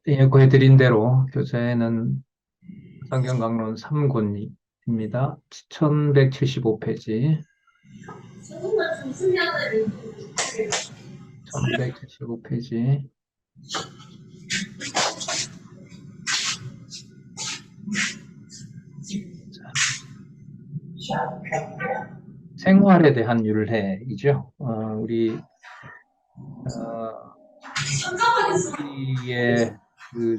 예고해드린 대로 교재는 성경 강론 3권입니다. 1175페이지, 1175페이지. 생활에 대한 윤례이죠. 어, 우리의 그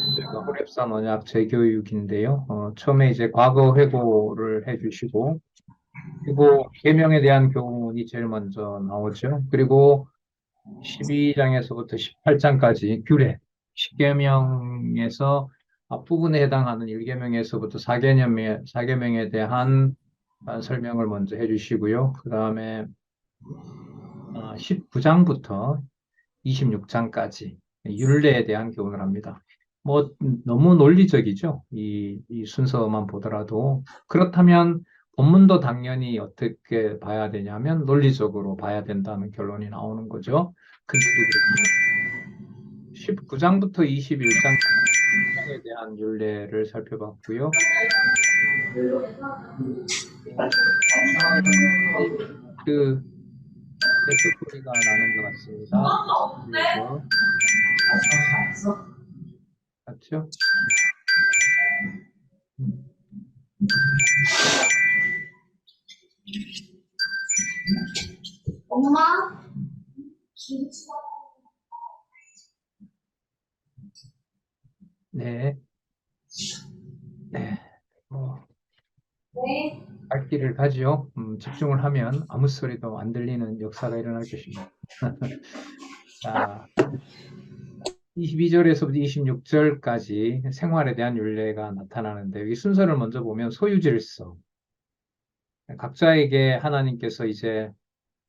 주제가 호랩산 언약 재교육인데요. 처음에 이제 과거 회고를 해주시고, 그리고 계명에 대한 교훈이 제일 먼저 나오죠. 그리고 12장에서부터 18장까지 규례, 10계명에서 앞부분에 해당하는 1계명에서부터 4계명에 대한 설명을 먼저 해주시고요. 그 다음에 19장부터 26장까지 율례에 대한 교훈을 합니다. 뭐 너무 논리적이죠. 이 순서만 보더라도. 그렇다면 본문도 당연히 어떻게 봐야 되냐면 논리적으로 봐야 된다는 결론이 나오는 거죠. 큰 틀이 그렇습니다. 19장부터 21장에 대한 율례를 살펴봤고요. 그 백색 소리가 나는 것 같습니다. 스튜디오에서. 맞죠? 음. 엄마? 네. 네. 뭐, 네. 갈 길을 가지요. 집중을 하면 아무 소리도 안 들리는 역사가 일어날 것입니다. 자, 22절에서부터 26절까지 생활에 대한 윤례가 나타나는데, 이 순서를 먼저 보면 소유질서. 각자에게 하나님께서 이제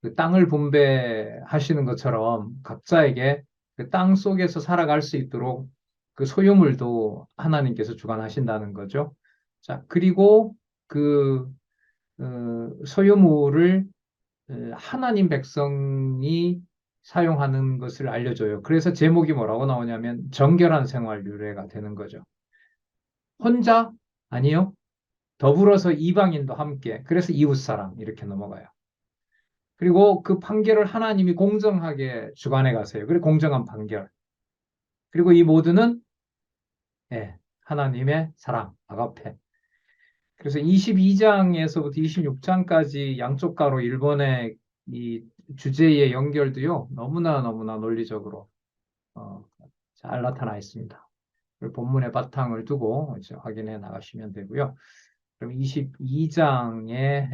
그 땅을 분배하시는 것처럼 각자에게 그 땅 속에서 살아갈 수 있도록 그 소유물도 하나님께서 주관하신다는 거죠. 자, 그리고 그 소유물을 하나님 백성이 사용하는 것을 알려줘요. 그래서 제목이 뭐라고 나오냐면 정결한 생활 유래가 되는 거죠. 혼자? 아니요. 더불어서 이방인도 함께. 그래서 이웃사랑 이렇게 넘어가요. 그리고 그 판결을 하나님이 공정하게 주관해 가세요. 그리고 공정한 판결. 그리고 이 모두는 하나님의 사랑, 아가페. 그래서 22장에서부터 26장까지 양쪽 가로 일본의 이 주제의 연결도요, 너무나 논리적으로 어, 잘 나타나 있습니다. 본문의 바탕을 두고 이제 확인해 나가시면 되고요. 그럼 22장의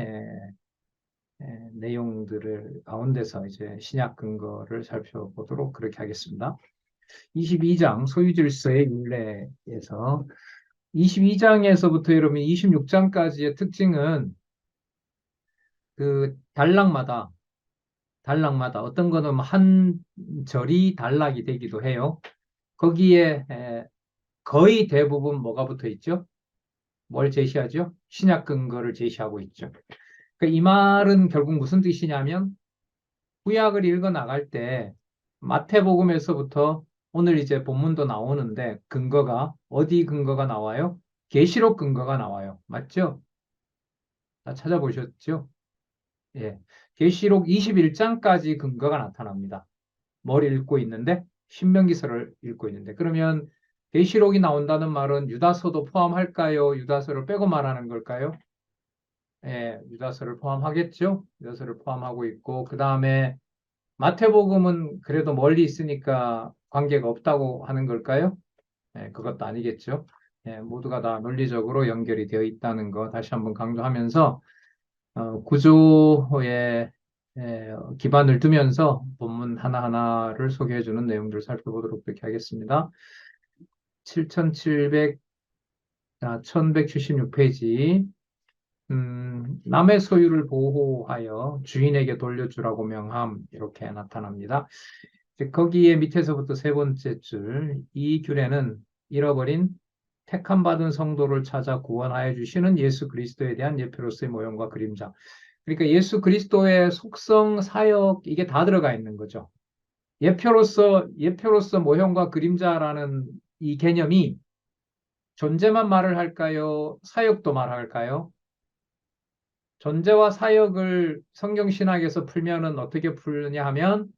내용들을 가운데서 이제 신약 근거를 살펴보도록 그렇게 하겠습니다. 22장 소유질서의 윤례에서 22장에서부터 여러분 26장까지의 특징은 그 단락마다 어떤 거는 뭐 한 절이 단락이 되기도 해요. 거기에 거의 대부분 뭐가 붙어 있죠? 뭘 제시하죠? 신약 근거를 제시하고 있죠. 그러니까 이 말은 결국 무슨 뜻이냐면 구약을 읽어 나갈 때 마태복음에서부터 오늘 이제 본문도 나오는데 근거가 어디 근거가 나와요? 계시록 근거가 나와요. 맞죠? 다 찾아보셨죠? 예. 계시록 21장까지 근거가 나타납니다. 뭘 읽고 있는데 신명기서를 읽고 있는데 그러면 계시록이 나온다는 말은 유다서도 포함할까요? 유다서를 빼고 말하는 걸까요? 예, 유다서를 포함하겠죠? 유다서를 포함하고 있고 그 다음에 마태복음은 그래도 멀리 있으니까 관계가 없다고 하는 걸까요? 예, 그것도 아니겠죠. 예, 모두가 다 논리적으로 연결이 되어 있다는 거 다시 한번 강조하면서 구조에 기반을 두면서 본문 하나하나를 소개해주는 내용들을 살펴보도록 그렇게 하겠습니다. 7700, 1176페이지. 남의 소유를 보호하여 주인에게 돌려주라고 명함, 이렇게 나타납니다. 거기에 밑에서부터 세 번째 줄, 이 규례는 잃어버린 택함 받은 성도를 찾아 구원하여 주시는 예수 그리스도에 대한 예표로서의 모형과 그림자. 그러니까 예수 그리스도의 속성, 사역, 이게 다 들어가 있는 거죠. 예표로서 모형과 그림자라는 이 개념이 존재만 말을 할까요? 사역도 말할까요? 존재와 사역을 성경 신학에서 풀면은 어떻게 풀느냐 하면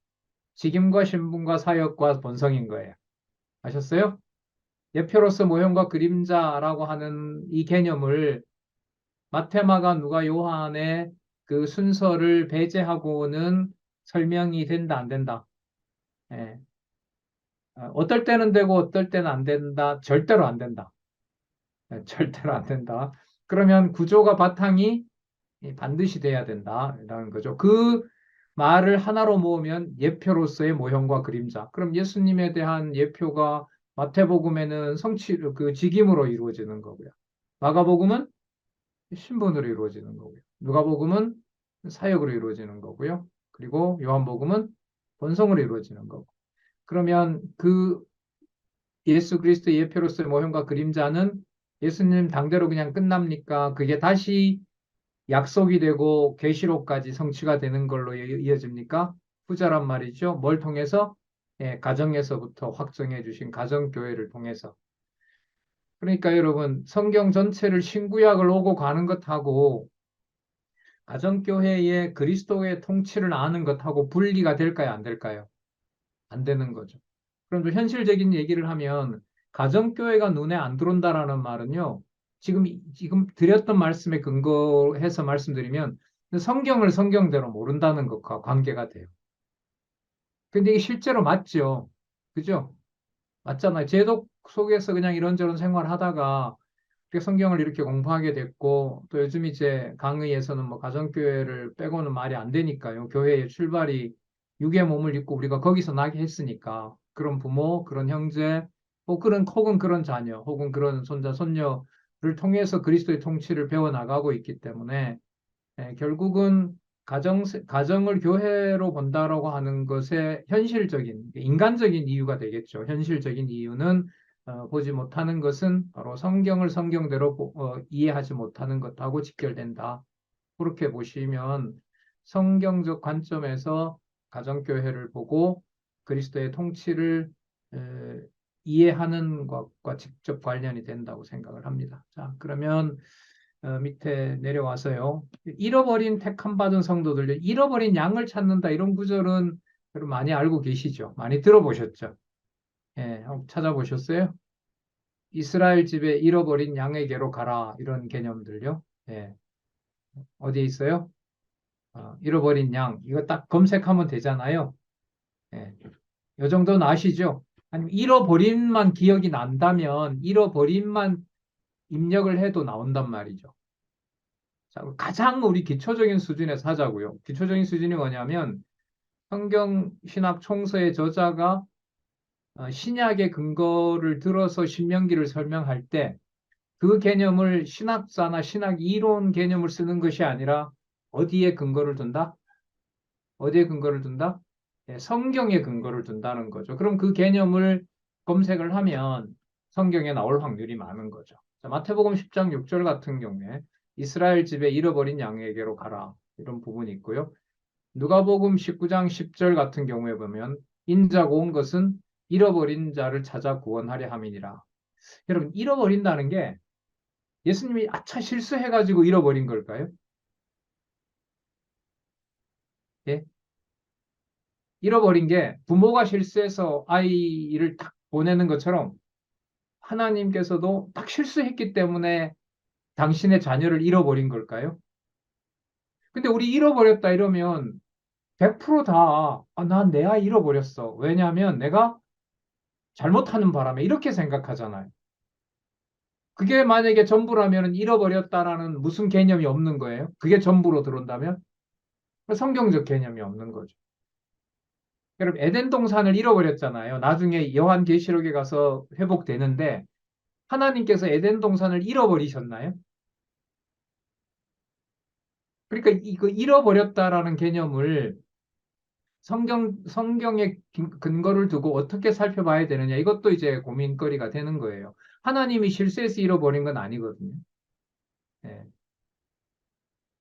직임과 신분과 사역과 본성인 거예요. 아셨어요? 예표로서 모형과 그림자라고 하는 이 개념을 마테마가 누가 요한의 그 순서를 배제하고는 설명이 된다, 안 된다. 예. 어떨 때는 되고 어떨 때는 안 된다. 절대로 안 된다. 예, 절대로 안 된다. 그러면 구조가 바탕이 반드시 돼야 된다라는 거죠. 그 말을 하나로 모으면 예표로서의 모형과 그림자. 그럼 예수님에 대한 예표가 마태복음에는 그 직임으로 이루어지는 거고요. 마가복음은 신분으로 이루어지는 거고요. 누가복음은 사역으로 이루어지는 거고요. 그리고 요한복음은 본성으로 이루어지는 거고. 그러면 그 예수 그리스도의 예표로서의 모형과 그림자는 예수님 당대로 그냥 끝납니까? 그게 다시 약속이 되고 계시록까지 성취가 되는 걸로 이어집니까? 후자란 말이죠. 뭘 통해서? 예, 가정에서부터 확정해 주신 가정교회를 통해서. 그러니까 여러분, 성경 전체를 신구약을 오고 가는 것하고 가정교회의 그리스도의 통치를 아는 것하고 분리가 될까요? 안 될까요? 안 되는 거죠. 그럼 좀 현실적인 얘기를 하면 가정교회가 눈에 안 들어온다라는 말은요. 지금 드렸던 말씀에 근거해서 말씀드리면 성경을 성경대로 모른다는 것과 관계가 돼요. 근데 이게 실제로 맞죠. 그죠? 맞잖아요. 제독 속에서 그냥 이런저런 생활하다가 성경을 이렇게 공부하게 됐고 또 요즘 이제 강의에서는 뭐 가정교회를 빼고는 말이 안 되니까요. 교회의 출발이 육의 몸을 입고 우리가 거기서 나게 했으니까 그런 부모, 그런 형제, 혹은 그런 자녀, 혹은 그런 손자, 손녀를 통해서 그리스도의 통치를 배워나가고 있기 때문에 결국은 가정을 교회로 본다라고 하는 것의 현실적인, 인간적인 이유가 되겠죠. 현실적인 이유는 보지 못하는 것은 바로 성경을 성경대로 이해하지 못하는 것하고 직결된다. 그렇게 보시면 성경적 관점에서 가정교회를 보고 그리스도의 통치를 에, 이해하는 것과 직접 관련이 된다고 생각을 합니다. 자, 그러면 밑에 내려와서요. 잃어버린 택함 받은 성도들, 잃어버린 양을 찾는다 이런 구절은 여러분 많이 알고 계시죠? 많이 들어보셨죠? 예, 한번 찾아보셨어요? 이스라엘 집에 잃어버린 양에게로 가라 이런 개념들요. 예, 어디에 있어요? 잃어버린 양 이거 딱 검색하면 되잖아요. 예, 이 정도는 아시죠? 아니면 잃어버린만 기억이 난다면 잃어버린만 입력을 해도 나온단 말이죠. 자, 가장 우리 기초적인 수준에서 하자고요. 기초적인 수준이 뭐냐면 성경 신학 총서의 저자가 신약의 근거를 들어서 신명기를 설명할 때 그 개념을 신학사나 신학 이론 개념을 쓰는 것이 아니라 어디에 근거를 둔다? 어디에 근거를 둔다? 예, 성경에 근거를 둔다는 거죠. 그럼 그 개념을 검색을 하면 성경에 나올 확률이 많은 거죠. 자, 마태복음 10장 6절 같은 경우에 이스라엘 집에 잃어버린 양에게로 가라. 이런 부분이 있고요. 누가복음 19장 10절 같은 경우에 보면 인자고 온 것은 잃어버린 자를 찾아 구원하려 함이니라. 여러분, 잃어버린다는 게 예수님이 아차 실수해가지고 잃어버린 걸까요? 예? 잃어버린 게 부모가 실수해서 아이를 딱 보내는 것처럼 하나님께서도 딱 실수했기 때문에 당신의 자녀를 잃어버린 걸까요? 근데 우리 잃어버렸다 이러면 100% 다, 난 내 아이 잃어버렸어. 왜냐하면 내가 잘못하는 바람에 이렇게 생각하잖아요. 그게 만약에 전부라면 잃어버렸다라는 무슨 개념이 없는 거예요? 그게 전부로 들어온다면? 성경적 개념이 없는 거죠. 여러분, 에덴 동산을 잃어버렸잖아요. 나중에 요한계시록에 가서 회복되는데 하나님께서 에덴 동산을 잃어버리셨나요? 그러니까 이거 잃어버렸다라는 개념을 성경의 근거를 두고 어떻게 살펴봐야 되느냐. 이것도 이제 고민거리가 되는 거예요. 하나님이 실수해서 잃어버린 건 아니거든요. 예.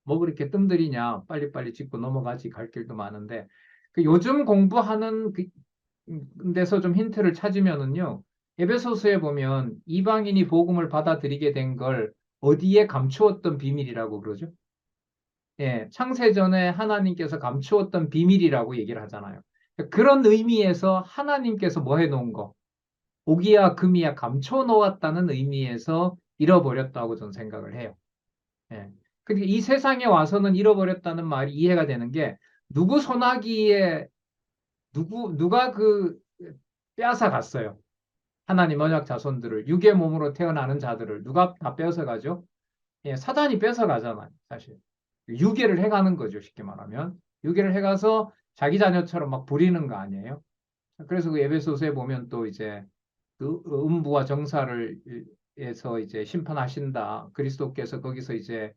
뭐 그렇게 뜸들이냐. 빨리빨리 짚고 넘어가지 갈 길도 많은데. 요즘 공부하는 데서 좀 힌트를 찾으면은요. 에베소서에 보면 이방인이 복음을 받아들이게 된 걸 어디에 감추었던 비밀이라고 그러죠? 예, 창세전에 하나님께서 감추었던 비밀이라고 얘기를 하잖아요. 그런 의미에서 하나님께서 뭐 해놓은 거, 오기야 금이야 감춰놓았다는 의미에서 잃어버렸다고 저는 생각을 해요. 예. 근데 이 세상에 와서는 잃어버렸다는 말이 이해가 되는 게 누구 손아귀에 누가 그 빼앗아 갔어요. 하나님 언약 자손들을 육의 몸으로 태어나는 자들을 누가 다 빼앗아 가죠? 예, 사단이 뺏어 가잖아요, 사실. 유괴를 해가는 거죠, 쉽게 말하면. 유괴를 해가서 자기 자녀처럼 막 부리는 거 아니에요? 그래서 그 에베소서에 보면 또 이제 그 음부와 정사를 에서 이제 심판하신다. 그리스도께서 거기서 이제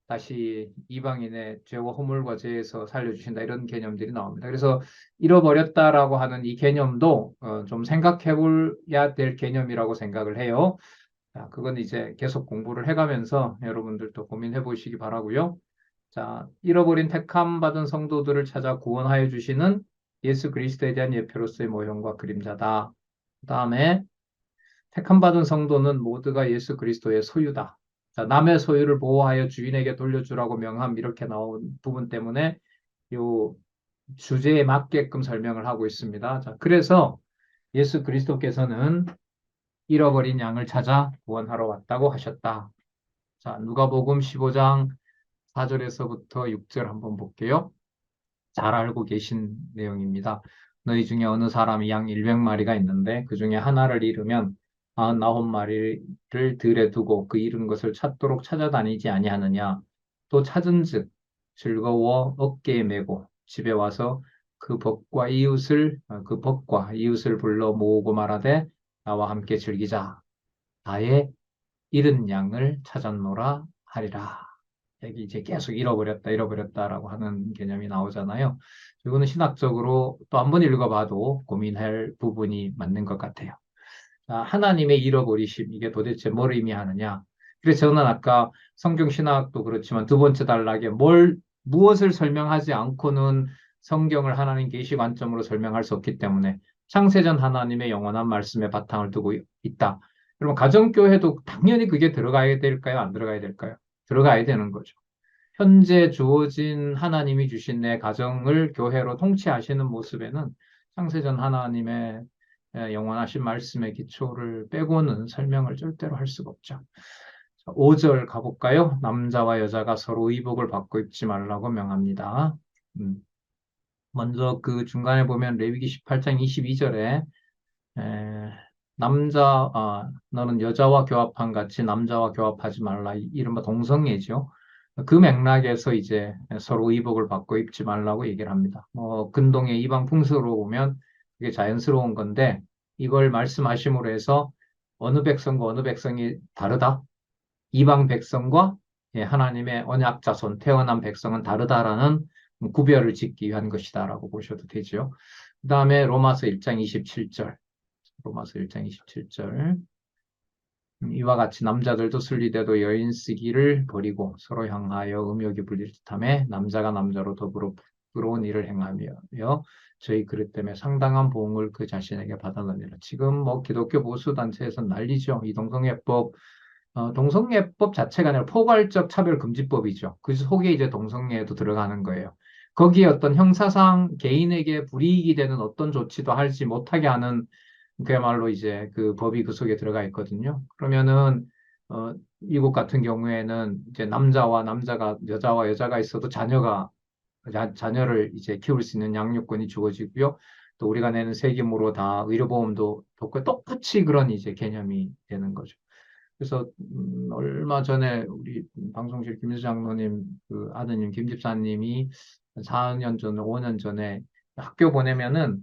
다시 이방인의 죄와 허물과 죄에서 살려주신다. 이런 개념들이 나옵니다. 그래서 잃어버렸다라고 하는 이 개념도 좀 생각해 볼야 될 개념이라고 생각을 해요. 자, 그건 이제 계속 공부를 해가면서 여러분들도 고민해 보시기 바라고요. 자, 잃어버린 택함 받은 성도들을 찾아 구원하여 주시는 예수 그리스도에 대한 예표로서의 모형과 그림자다. 그 다음에 택함 받은 성도는 모두가 예수 그리스도의 소유다. 자, 남의 소유를 보호하여 주인에게 돌려주라고 명함 이렇게 나온 부분 때문에 요 주제에 맞게끔 설명을 하고 있습니다. 자, 그래서 예수 그리스도께서는 잃어버린 양을 찾아 구원하러 왔다고 하셨다. 자, 누가복음 15장 4절에서부터 6절 한번 볼게요. 잘 알고 계신 내용입니다. 너희 중에 어느 사람이 양 100마리가 있는데 그 중에 하나를 잃으면 99마리를 들에 두고 그 잃은 것을 찾도록 찾아다니지 아니하느냐. 또 찾은즉 즐거워 어깨에 메고 집에 와서 그 벗과 이웃을 불러 모으고 말하되 나와 함께 즐기자. 나의 잃은 양을 찾았노라 하리라. 여기 이제 계속 잃어버렸다라고 하는 개념이 나오잖아요. 이거는 신학적으로 또 한 번 읽어봐도 고민할 부분이 맞는 것 같아요. 자, 하나님의 잃어버리심, 이게 도대체 뭘 의미하느냐? 그래서 저는 아까 성경 신학도 그렇지만 두 번째 단락에 무엇을 설명하지 않고는 성경을 하나님 계시 관점으로 설명할 수 없기 때문에 창세전 하나님의 영원한 말씀에 바탕을 두고 있다. 그러면 가정교회도 당연히 그게 들어가야 될까요? 안 들어가야 될까요? 들어가야 되는 거죠. 현재 주어진 하나님이 주신 내 가정을 교회로 통치하시는 모습에는 창세전 하나님의 영원하신 말씀의 기초를 빼고는 설명을 절대로 할 수가 없죠. 5절 가볼까요? 남자와 여자가 서로 의복을 바꿔 입지 말라고 명합니다. 먼저 그 중간에 보면 레위기 18장 22절에 너는 여자와 교합한 같이 남자와 교합하지 말라. 이른바 동성애죠. 그 맥락에서 이제 서로 의복을 바꿔 입지 말라고 얘기를 합니다. 근동의 이방 풍습으로 보면 그게 자연스러운 건데 이걸 말씀하심으로 해서 어느 백성과 어느 백성이 다르다. 이방 백성과 하나님의 언약 자손 태어난 백성은 다르다라는 구별을 짓기 위한 것이다라고 보셔도 되죠. 그 다음에 로마서 1장 27절. 로마서 1장 27절. 이와 같이 남자들도 순리대도 여인 쓰기를 버리고 서로 향하여 음욕이 불릴 듯하며 남자가 남자로 더불어 부끄러운 일을 행하며 저희 그릇 때문에 상당한 보응을 그 자신에게 받아느니라. 지금 뭐 기독교 보수 단체에서 난리죠. 이 동성애법 자체가 아니라 포괄적 차별금지법이죠. 그 속에 이제 동성애도 들어가는 거예요. 거기에 어떤 형사상 개인에게 불이익이 되는 어떤 조치도 하지 못하게 하는 그야말로 이제 그 법이 그 속에 들어가 있거든요. 그러면은 미국 같은 경우에는 이제 여자와 여자가 있어도 자녀를 이제 키울 수 있는 양육권이 주어지고요. 또 우리가 내는 세금으로 다 의료보험도 똑같이 그런 이제 개념이 되는 거죠. 그래서 얼마 전에 우리 방송실 김수 장로님 그 아드님 김 집사님이 4년 전, 5년 전에 학교 보내면은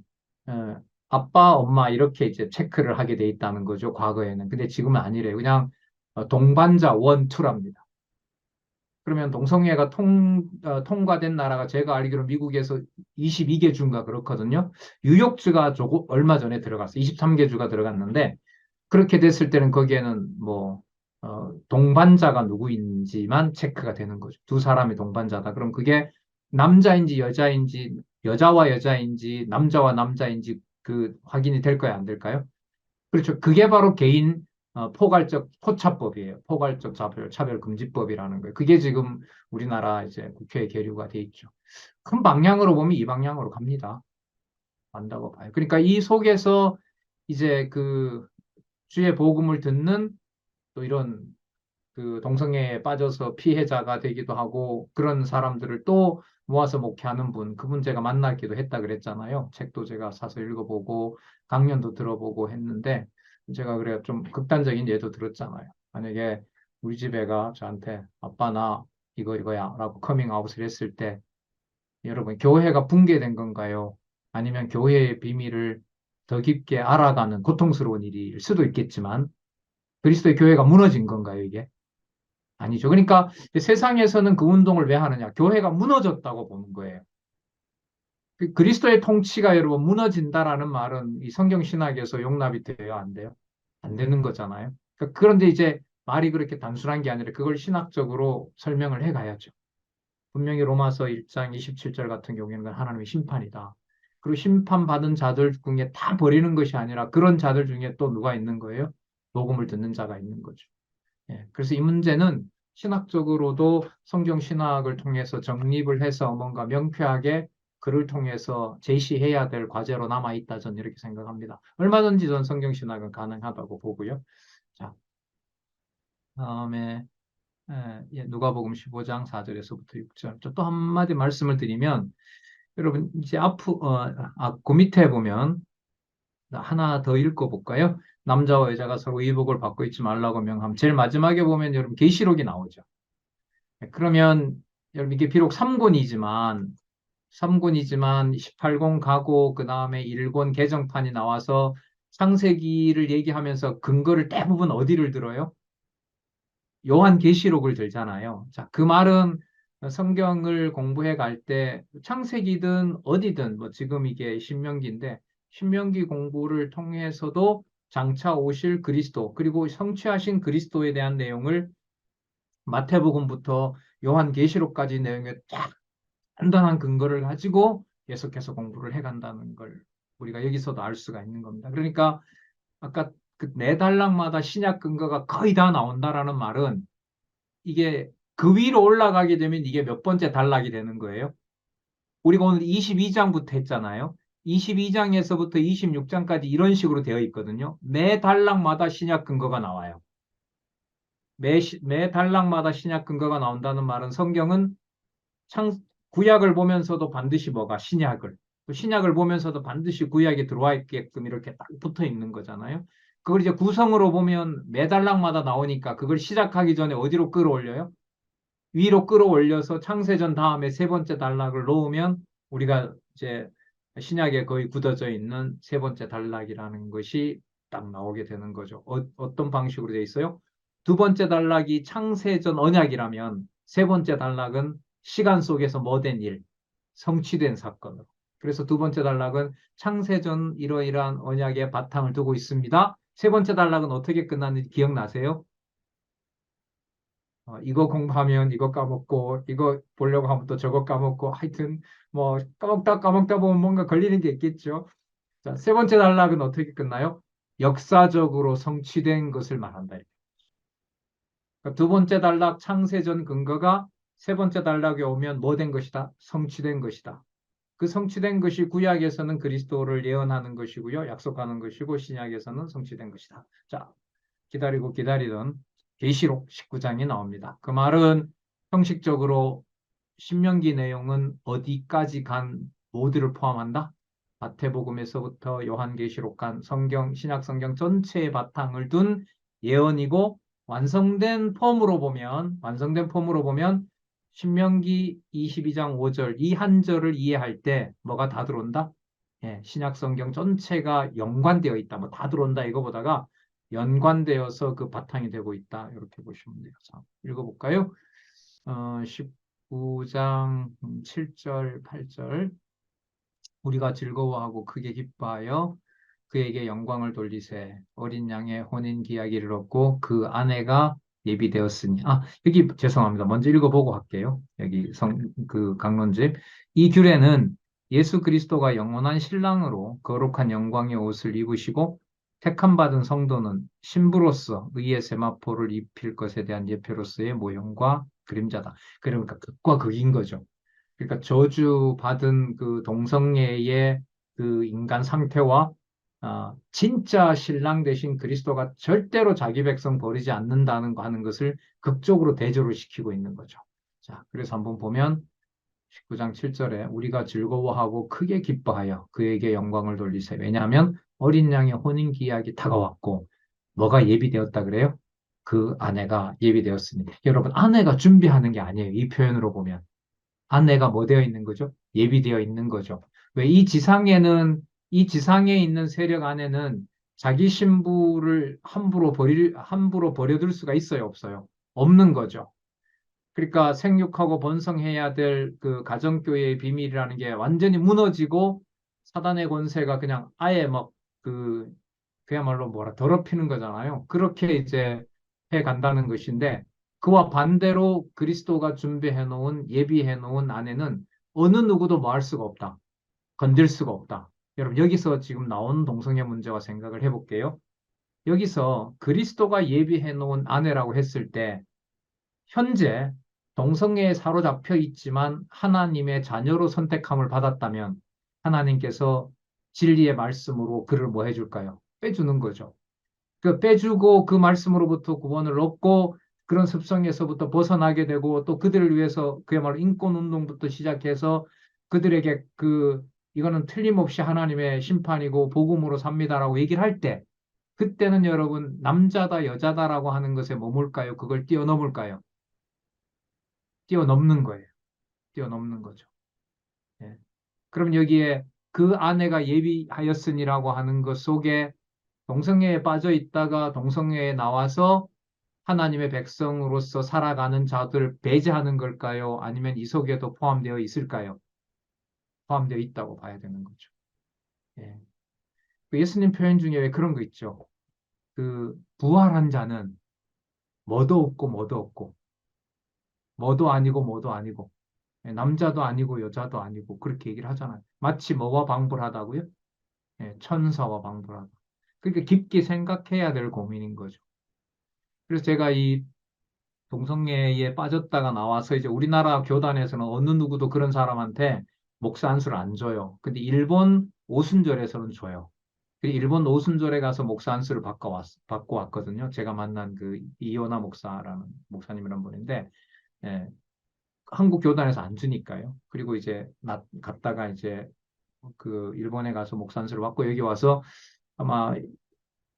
아빠, 엄마 이렇게 이제 체크를 하게 돼 있다는 거죠. 과거에는. 근데 지금은 아니래요. 그냥 동반자 원, 투랍니다. 그러면 동성애가 통과된 나라가 제가 알기로 미국에서 22개 주인가 그렇거든요. 뉴욕주가 조금 얼마 전에 들어갔어요. 23개 주가 들어갔는데 그렇게 됐을 때는 거기에는 뭐 동반자가 누구인지만 체크가 되는 거죠. 두 사람이 동반자다. 그럼 그게 남자인지 여자인지 여자와 여자인지 남자와 남자인지 그 확인이 될 거야, 안 될까요? 그렇죠. 그게 바로 개인 포괄적 포차법이에요. 포괄적 차별금지법이라는 거예요. 그게 지금 우리나라 이제 국회에 계류가 돼 있죠. 큰 방향으로 보면 이 방향으로 갑니다. 간다고 봐요. 그러니까 이 속에서 이제 그 주의 복음을 듣는 또 이런 그 동성애에 빠져서 피해자가 되기도 하고 그런 사람들을 또 모아서 목회하는 분, 그분 제가 만나기도 했다 그랬잖아요. 책도 제가 사서 읽어보고 강연도 들어보고 했는데 제가 그래 좀 극단적인 예도 들었잖아요. 만약에 우리 집 애가 저한테 아빠 나 이거야 라고 커밍아웃을 했을 때 여러분 교회가 붕괴된 건가요? 아니면 교회의 비밀을 더 깊게 알아가는 고통스러운 일일 수도 있겠지만 그리스도의 교회가 무너진 건가요, 이게? 아니죠. 그러니까 세상에서는 그 운동을 왜 하느냐? 교회가 무너졌다고 보는 거예요. 그리스도의 통치가 여러분 무너진다라는 말은 이 성경 신학에서 용납이 돼요? 안 돼요? 안 되는 거잖아요. 그런데 이제 말이 그렇게 단순한 게 아니라 그걸 신학적으로 설명을 해 가야죠. 분명히 로마서 1장 27절 같은 경우에는 하나님의 심판이다. 그리고 심판받은 자들 중에 다 버리는 것이 아니라 그런 자들 중에 또 누가 있는 거예요? 복음을 듣는 자가 있는 거죠. 예, 그래서 이 문제는 신학적으로도 성경 신학을 통해서 정립을 해서 뭔가 명쾌하게 그를 통해서 제시해야 될 과제로 남아있다. 저는 이렇게 생각합니다. 얼마든지 전 성경 신학은 가능하다고 보고요. 자, 다음에 누가복음 15장 4절에서부터 6절. 또 한마디 말씀을 드리면 여러분 이제 그 밑에 보면 하나 더 읽어볼까요? 남자와 여자가 서로 의복을 받고 있지 말라고 명함. 제일 마지막에 보면 여러분 계시록이 나오죠. 그러면 여러분 이게 비록 3권이지만 18권 가고 그 다음에 1권 개정판이 나와서 창세기를 얘기하면서 근거를 대부분 어디를 들어요? 요한계시록을 들잖아요. 자, 그 말은 성경을 공부해 갈 때 창세기든 어디든 뭐 지금 이게 신명기인데 신명기 공부를 통해서도 장차 오실 그리스도 그리고 성취하신 그리스도에 대한 내용을 마태복음부터 요한계시록까지 내용에 쫙 단단한 근거를 가지고 계속해서 공부를 해간다는 걸 우리가 여기서도 알 수가 있는 겁니다. 그러니까 아까 그 네 단락마다 신약 근거가 거의 다 나온다라는 말은 이게 그 위로 올라가게 되면 이게 몇 번째 단락이 되는 거예요. 우리가 오늘 22장부터 했잖아요. 22장에서부터 26장까지 이런 식으로 되어 있거든요. 매 단락마다 신약 근거가 나와요. 매 단락마다 신약 근거가 나온다는 말은 성경은 구약을 보면서도 반드시 뭐가 신약을 또 신약을 보면서도 반드시 구약에 들어와 있게끔 이렇게 딱 붙어 있는 거잖아요. 그걸 이제 구성으로 보면 매 단락마다 나오니까 그걸 시작하기 전에 어디로 끌어올려요? 위로 끌어올려서 창세전 다음에 세 번째 단락을 놓으면 우리가 이제 신약에 거의 굳어져 있는 세 번째 단락이라는 것이 딱 나오게 되는 거죠. 떤 방식으로 되어 있어요? 두 번째 단락이 창세전 언약이라면 세 번째 단락은 시간 속에서 뭐된 일, 성취된 사건으로. 그래서 두 번째 단락은 창세전 이러이러한 언약의 바탕을 두고 있습니다. 세 번째 단락은 어떻게 끝났는지 기억나세요? 이거 공부하면 이거 까먹고, 이거 보려고 하면 또 저거 까먹고, 하여튼, 뭐, 까먹다 보면 뭔가 걸리는 게 있겠죠. 자, 세 번째 단락은 어떻게 끝나요? 역사적으로 성취된 것을 말한다. 그러니까 두 번째 단락 창세전 근거가 세 번째 단락에 오면 뭐 된 것이다? 성취된 것이다. 그 성취된 것이 구약에서는 그리스도를 예언하는 것이고요. 약속하는 것이고 신약에서는 성취된 것이다. 자, 기다리고 기다리던 계시록 19장이 나옵니다. 그 말은 형식적으로 신명기 내용은 어디까지 간 모두를 포함한다? 마태복음에서부터 요한계시록 간 성경, 신약 성경 전체의 바탕을 둔 예언이고 완성된 폼으로 보면 신명기 22장 5절 이 한 절을 이해할 때 뭐가 다 들어온다? 예, 신약 성경 전체가 연관되어 있다. 뭐 다 들어온다 이거보다가 연관되어서 그 바탕이 되고 있다. 이렇게 보시면 돼요. 자, 읽어볼까요? 19장 7절, 8절. 우리가 즐거워하고 크게 기뻐하여 그에게 영광을 돌리세. 어린 양의 혼인 기약이를 얻고 그 아내가 예비되었으니. 여기 죄송합니다. 먼저 읽어보고 할게요. 여기 그 강론집. 이 규례는 예수 그리스도가 영원한 신랑으로 거룩한 영광의 옷을 입으시고 택함 받은 성도는 신부로서 의의 세마포를 입힐 것에 대한 예표로서의 모형과 그림자다. 그러니까 극과 극인 거죠. 그러니까 저주받은 그 동성애의 그 인간 상태와 진짜 신랑 되신 그리스도가 절대로 자기 백성 버리지 않는다는 거 하는 것을 극적으로 대조를 시키고 있는 거죠. 자, 그래서 한번 보면 19장 7절에 우리가 즐거워하고 크게 기뻐하여 그에게 영광을 돌리세. 왜냐하면 어린 양의 혼인 기약이 다가왔고 뭐가 예비되었다 그래요? 그 아내가 예비되었으니. 여러분, 아내가 준비하는 게 아니에요. 이 표현으로 보면. 아내가 뭐 되어 있는 거죠? 예비되어 있는 거죠. 왜 이 지상에 있는 세력 안에는 자기 신부를 함부로 버려둘 수가 있어요, 없어요? 없는 거죠. 그러니까 생육하고 번성해야 될 그 가정교회의 비밀이라는 게 완전히 무너지고 사단의 권세가 그냥 아예 막 그, 그야말로 뭐라 더럽히는 거잖아요. 그렇게 이제 해 간다는 것인데 그와 반대로 그리스도가 준비해 놓은 예비해 놓은 안에는 어느 누구도 뭐 할 수가 없다. 건들 수가 없다. 여러분 여기서 지금 나온 동성애 문제와 생각을 해볼게요. 여기서 그리스도가 예비해 놓은 아내라고 했을 때 현재 동성애에 사로잡혀 있지만 하나님의 자녀로 선택함을 받았다면 하나님께서 진리의 말씀으로 그를 뭐 해줄까요? 빼주는 거죠. 그 빼주고 그 말씀으로부터 구원을 얻고 그런 습성에서부터 벗어나게 되고 또 그들을 위해서 그야말로 인권 운동부터 시작해서 그들에게 이거는 틀림없이 하나님의 심판이고 복음으로 삽니다라고 얘기를 할 때 그때는 여러분 남자다 여자다라고 하는 것에 머물까요? 그걸 뛰어넘을까요? 뛰어넘는 거예요. 뛰어넘는 거죠. 예. 그럼 여기에 그 아내가 예비하였으니라고 하는 것 속에 동성애에 빠져 있다가 동성애에 나와서 하나님의 백성으로서 살아가는 자들 배제하는 걸까요? 아니면 이 속에도 포함되어 있을까요? 포함되어 있다고 봐야 되는 거죠. 예. 그 예수님 표현 중에 왜 그런 거 있죠? 그 부활한 자는 뭐도 없고 뭐도 없고 뭐도 아니고 뭐도 아니고 예, 남자도 아니고 여자도 아니고 그렇게 얘기를 하잖아요. 마치 뭐와 방불하다고요? 예, 천사와 방불하다. 그러니까 깊게 생각해야 될 고민인 거죠. 그래서 제가 이 동성애에 빠졌다가 나와서 이제 우리나라 교단에서는 어느 누구도 그런 사람한테 목사 안수를 안 줘요. 근데 일본 오순절에서는 줘요. 그 일본 오순절에 가서 목사 안수를 받고 왔거든요. 제가 만난 그 이요나 목사라는 목사님이란 분인데, 예, 한국 교단에서 안 주니까요. 그리고 이제 갔다가 이제 그 일본에 가서 목사 안수를 받고 여기 와서 아마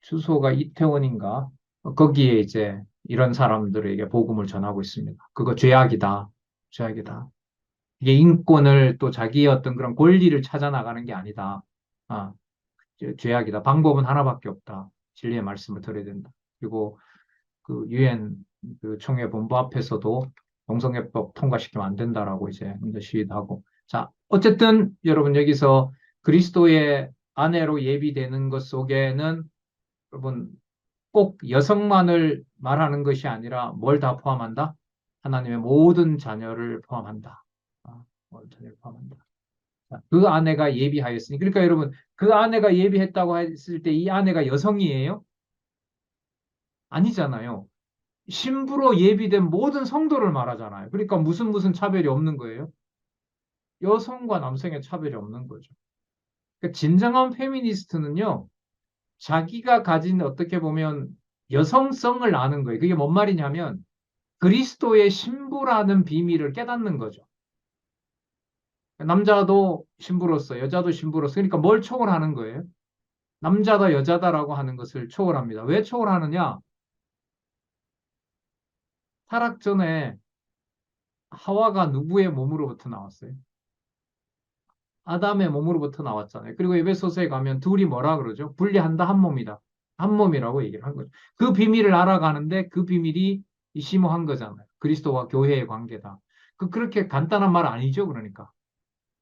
주소가 이태원인가? 거기에 이제 이런 사람들에게 복음을 전하고 있습니다. 그거 죄악이다. 죄악이다. 이게 인권을 또 자기의 어떤 그런 권리를 찾아 나가는 게 아니다. 아, 죄악이다. 방법은 하나밖에 없다. 진리의 말씀을 들어야 된다. 그리고 그 유엔 그 총회 본부 앞에서도 동성애법 통과시키면 안 된다라고 이제 시위도 하고. 자, 어쨌든 여러분 여기서 그리스도의 아내로 예비되는 것 속에는 여러분 꼭 여성만을 말하는 것이 아니라 뭘 다 포함한다? 하나님의 모든 자녀를 포함한다. 모든 자녀를 포함한다. 자, 그 아내가 예비하였으니. 그러니까 여러분, 그 아내가 예비했다고 했을 때 이 아내가 여성이에요? 아니잖아요. 신부로 예비된 모든 성도를 말하잖아요. 그러니까 무슨 차별이 없는 거예요. 여성과 남성의 차별이 없는 거죠. 그러니까 진정한 페미니스트는요, 자기가 가진 어떻게 보면 여성성을 아는 거예요. 그게 뭔 말이냐면 그리스도의 신부라는 비밀을 깨닫는 거죠. 남자도 신부로서, 여자도 신부로서. 그러니까 뭘 초월하는 거예요? 남자다, 여자다라고 하는 것을 초월합니다. 왜 초월하느냐? 타락 전에 하와가 누구의 몸으로부터 나왔어요? 아담의 몸으로부터 나왔잖아요. 그리고 에베소서에 가면 둘이 뭐라 그러죠? 분리한다, 한 몸이다. 한 몸이라고 얘기를 한 거죠. 그 비밀을 알아가는데 그 비밀이 심오한 거잖아요. 그리스도와 교회의 관계다. 그렇게 간단한 말 아니죠, 그러니까.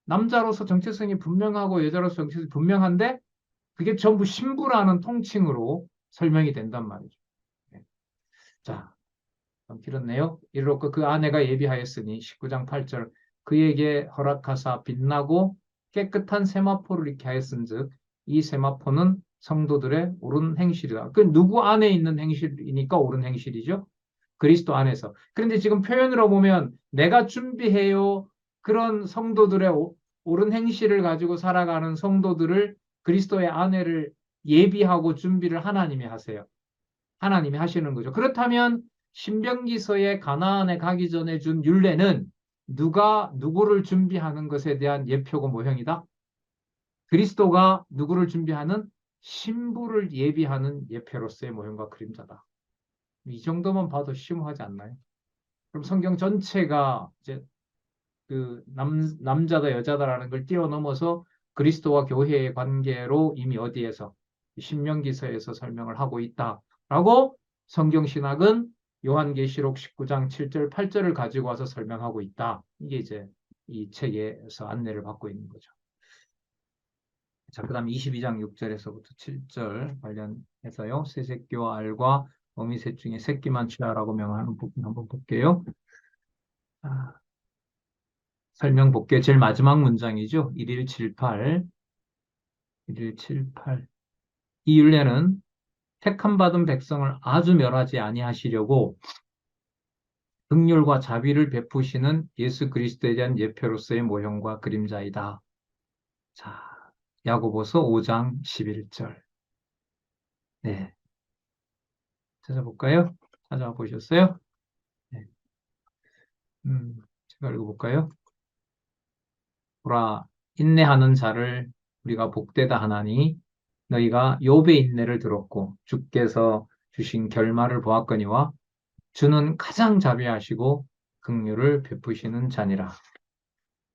남자로서 정체성이 분명하고 여자로서 정체성이 분명한데 그게 전부 신부라는 통칭으로 설명이 된단 말이죠. 네. 자, 좀 길었네요. 이렇고 그 아내가 예비하였으니 19장 8절 그에게 허락하사 빛나고 깨끗한 세마포를 입게 하였은즉 이 세마포는 성도들의 옳은 행실이다. 그 누구 안에 있는 행실이니까 옳은 행실이죠. 그리스도 안에서. 그런데 지금 표현으로 보면 내가 준비해요. 그런 성도들의 옳은 행실을 가지고 살아가는 성도들을 그리스도의 안에를 예비하고 준비를 하나님이 하세요. 하나님이 하시는 거죠. 그렇다면 신명기서에 가나안에 가기 전에 준 율례는 누가 누구를 준비하는 것에 대한 예표고 모형이다. 그리스도가 누구를 준비하는 신부를 예비하는 예표로서의 모형과 그림자다. 이 정도만 봐도 심오하지 않나요? 그럼 성경 전체가 이제 그 남자다 여자다라는 걸 뛰어넘어서 그리스도와 교회의 관계로 이미 어디에서 신명기서에서 설명을 하고 있다라고 성경 신학은 요한계시록 19장 7절 8절을 가지고 와서 설명하고 있다. 이게 이제 이 책에서 안내를 받고 있는 거죠. 자, 그다음 22장 6절에서부터 7절 관련해서요. 새새끼와 알과 어미새 중에 새끼만 취하라고 명하는 부분 한번 볼게요. 아, 설명 볼게요. 제일 마지막 문장이죠. 1178. 1178. 이 율례는 택함 받은 백성을 아주 멸하지 아니하시려고 긍휼과 자비를 베푸시는 예수 그리스도에 대한 예표로서의 모형과 그림자이다. 자, 야고보서 5장 11절. 네. 찾아볼까요? 찾아보셨어요? 네. 제가 읽어볼까요? 보라, 인내하는 자를 우리가 복되다 하나니 너희가 욥의 인내를 들었고 주께서 주신 결말을 보았거니와 주는 가장 자비하시고 긍휼을 베푸시는 자니라.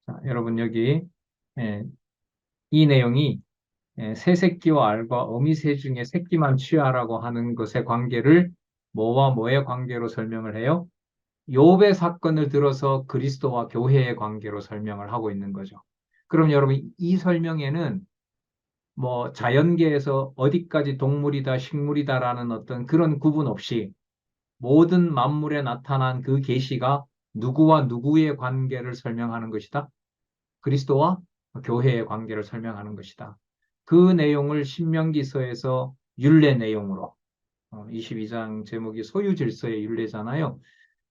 자, 여러분 여기 예, 이 내용이 새 새끼와 알과 어미새 중에 새끼만 취하라고 하는 것의 관계를 뭐와 뭐의 관계로 설명을 해요? 욥의 사건을 들어서 그리스도와 교회의 관계로 설명을 하고 있는 거죠. 그럼 여러분 이 설명에는 뭐 자연계에서 어디까지 동물이다, 식물이다라는 어떤 그런 구분 없이 모든 만물에 나타난 그 계시가 누구와 누구의 관계를 설명하는 것이다. 그리스도와 교회의 관계를 설명하는 것이다. 그 내용을 신명기서에서 율례 내용으로 22장 제목이 소유질서의 율례잖아요.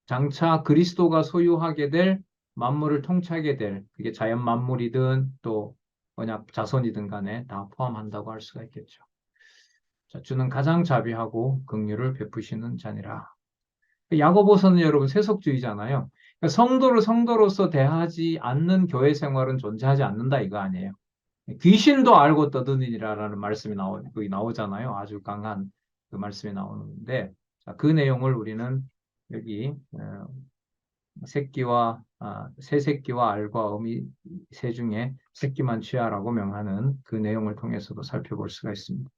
장차 그리스도가 소유하게 될 만물을 통치하게 될 그게 자연 만물이든 또 언약 자손이든 간에 다 포함한다고 할 수가 있겠죠. 자, 주는 가장 자비하고 긍휼을 베푸시는 자니라. 야고보서는 여러분 세속주의잖아요. 그러니까 성도를 성도로서 대하지 않는 교회 생활은 존재하지 않는다 이거 아니에요. 귀신도 알고 떠드니라라는 말씀이 거기 나오잖아요. 아주 강한 그 말씀이 나오는데 자, 그 내용을 우리는 여기 새 새끼와 알과 어미 새 중에 새끼만 취하라고 명하는 그 내용을 통해서도 살펴볼 수가 있습니다.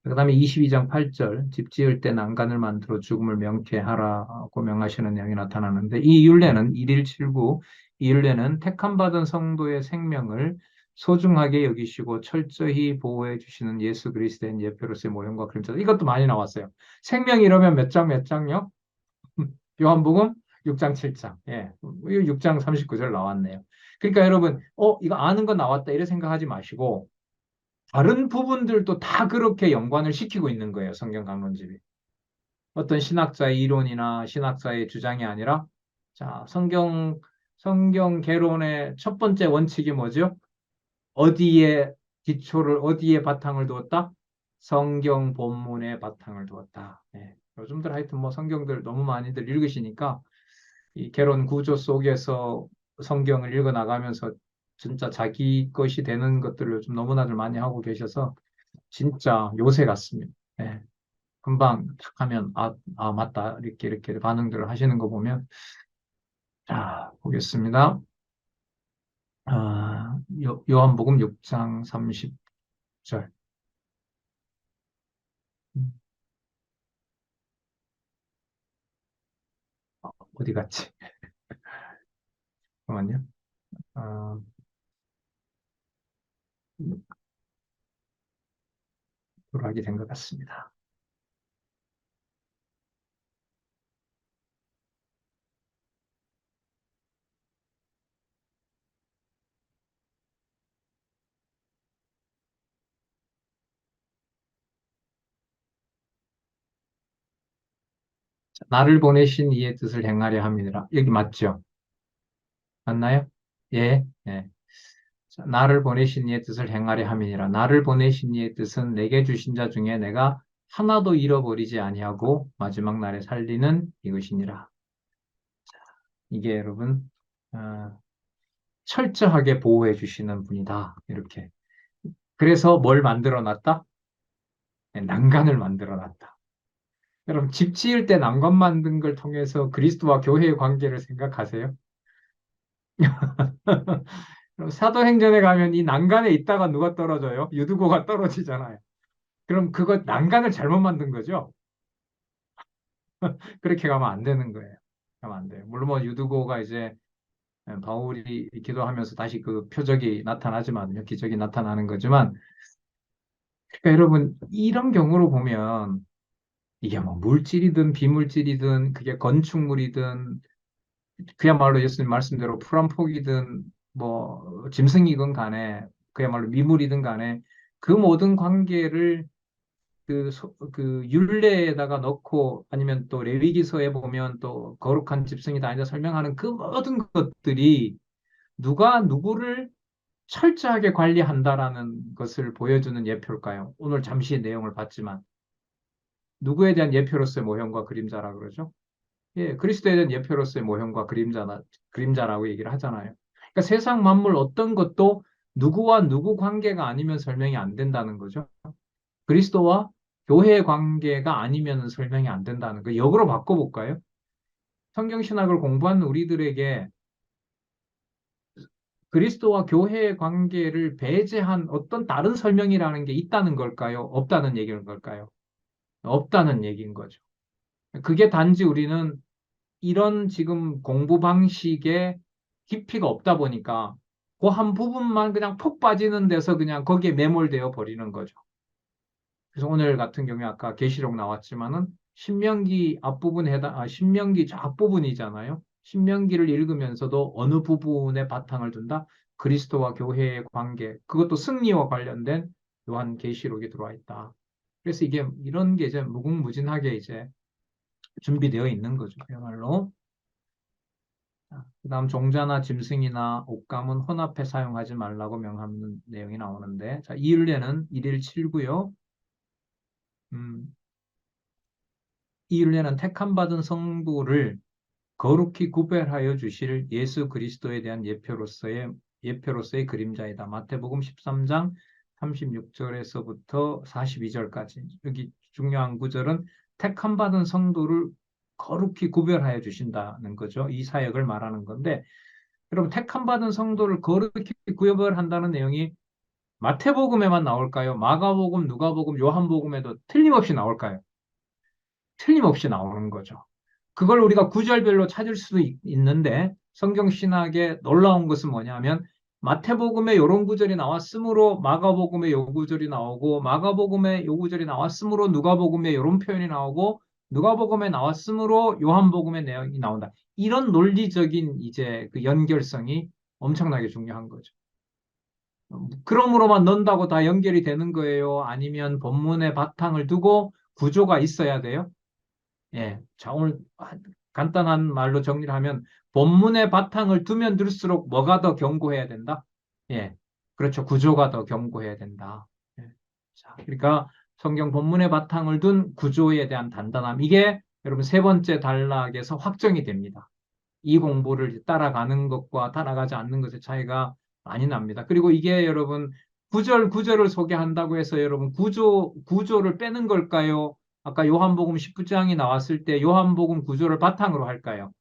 그 다음에 22장 8절 집 지을 때 난간을 만들어 죽음을 명쾌하라고 명하시는 내용이 나타나는데 이 율례는 1179 이 율례는 택함 받은 성도의 생명을 소중하게 여기시고 철저히 보호해 주시는 예수 그리스도의 예표로서의 모형과 그림자 이것도 많이 나왔어요. 생명 이러면 몇 장 몇 장요? 요한복음 6장 7장. 예. 6장 39절 나왔네요. 그러니까 여러분, 이거 아는 거 나왔다 이래 생각하지 마시고 다른 부분들도 다 그렇게 연관을 시키고 있는 거예요. 성경 강론집이. 어떤 신학자의 이론이나 신학자의 주장이 아니라 자, 성경 개론의 첫 번째 원칙이 뭐죠? 어디에 바탕을 두었다? 성경 본문에 바탕을 두었다. 예. 요즘들 하여튼 뭐 성경들 너무 많이들 읽으시니까 이 개론 구조 속에서 성경을 읽어 나가면서 진짜 자기 것이 되는 것들을 요즘 너무나들 많이 하고 계셔서 진짜 요새 같습니다. 예. 금방 탁 하면 맞다 이렇게 반응들을 하시는 거 보면 자 보겠습니다. 요한복음 6장 30절 어디 갔지? 잠깐만요. 어, 돌아가게 된 것 같습니다. 나를 보내신 이의 뜻을 행하려 함이니라. 여기 맞죠? 맞나요? 예, 예. 자, 나를 보내신 이의 뜻을 행하려 함이니라. 나를 보내신 이의 뜻은 내게 주신 자 중에 내가 하나도 잃어버리지 아니하고 마지막 날에 살리는 이것이니라. 이게 여러분 철저하게 보호해 주시는 분이다. 이렇게. 그래서 뭘 만들어 놨다? 네, 난간을 만들어 놨다. 여러분 집 지을 때 난간 만든 걸 통해서 그리스도와 교회의 관계를 생각하세요? 그럼 사도행전에 가면 이 난간에 있다가 누가 떨어져요? 유두고가 떨어지잖아요. 그럼 그거 난간을 잘못 만든 거죠? 그렇게 가면 안 되는 거예요. 가면 안 돼요. 물론 뭐 유두고가 이제 바울이 기도하면서 다시 그 표적이 나타나지만 기적이 나타나는 거지만 그러니까 여러분 이런 경우로 보면 이게 뭐 물질이든 비물질이든 그게 건축물이든 그야말로 예수님 말씀대로 풀 한 폭이든 뭐 짐승이건 간에 그야말로 미물이든 간에 그 모든 관계를 그 율례에다가 넣고 아니면 또 레위기서에 보면 또 거룩한 집승이다 아니다 설명하는 그 모든 것들이 누가 누구를 철저하게 관리한다라는 것을 보여주는 예표일까요? 오늘 잠시 내용을 봤지만 누구에 대한 예표로서의 모형과 그림자라 그러죠? 예, 그리스도에 대한 예표로서의 모형과 그림자라고 얘기를 하잖아요. 그러니까 세상 만물 어떤 것도 누구와 누구 관계가 아니면 설명이 안 된다는 거죠. 그리스도와 교회의 관계가 아니면 설명이 안 된다는 거. 역으로 바꿔볼까요? 성경 신학을 공부한 우리들에게 그리스도와 교회의 관계를 배제한 어떤 다른 설명이라는 게 있다는 걸까요? 없다는 얘기인 걸까요? 없다는 얘기인 거죠. 그게 단지 우리는 이런 지금 공부 방식에 깊이가 없다 보니까 그 한 부분만 그냥 푹 빠지는 데서 그냥 거기에 매몰되어 버리는 거죠. 그래서 오늘 같은 경우에 아까 계시록 나왔지만은 신명기 앞부분에 신명기 저 앞부분이잖아요. 신명기를 읽으면서도 어느 부분에 바탕을 둔다? 그리스도와 교회의 관계, 그것도 승리와 관련된 요한 계시록이 들어와 있다. 그래서 이게 이런 게 이제 무궁무진하게 이제 준비되어 있는 거죠. 그야말로. 그다음 종자나 짐승이나 옷감은 혼합해 사용하지 말라고 명하는 내용이 나오는데, 자, 이 율례는 일일 칠고요. 음, 이 율례는 택함 받은 성도를 거룩히 구별하여 주실 예수 그리스도에 대한 예표로서의 그림자이다. 마태복음 13장 36절에서부터 42절까지. 여기 중요한 구절은 택함 받은 성도를 거룩히 구별하여 주신다는 거죠. 이 사역을 말하는 건데 여러분 택함 받은 성도를 거룩히 구별한다는 내용이 마태복음에만 나올까요? 마가복음, 누가복음, 요한복음에도 틀림없이 나올까요? 틀림없이 나오는 거죠. 그걸 우리가 구절별로 찾을 수도 있는데 성경 신학의 놀라운 것은 뭐냐면 마태복음에 이런 구절이 나왔으므로 마가복음에 요 구절이 나오고 마가복음에 요 구절이 나왔으므로 누가복음에 이런 표현이 나오고 누가복음에 나왔으므로 요한복음의 내용이 나온다. 이런 논리적인 이제 그 연결성이 엄청나게 중요한 거죠. 그럼으로만 넣는다고 다 연결이 되는 거예요? 아니면 본문의 바탕을 두고 구조가 있어야 돼요? 예. 자, 오늘 간단한 말로 정리를 하면 본문의 바탕을 두면 둘수록 뭐가 더 견고해야 된다? 예. 그렇죠. 구조가 더 견고해야 된다. 예. 자, 그러니까 성경 본문의 바탕을 둔 구조에 대한 단단함. 이게 여러분 세 번째 단락에서 확정이 됩니다. 이 공부를 따라가는 것과 따라가지 않는 것의 차이가 많이 납니다. 그리고 이게 여러분 구절을 소개한다고 해서 여러분 구조를 빼는 걸까요? 아까 요한복음 19장이 나왔을 때 요한복음 구조를 바탕으로 할까요?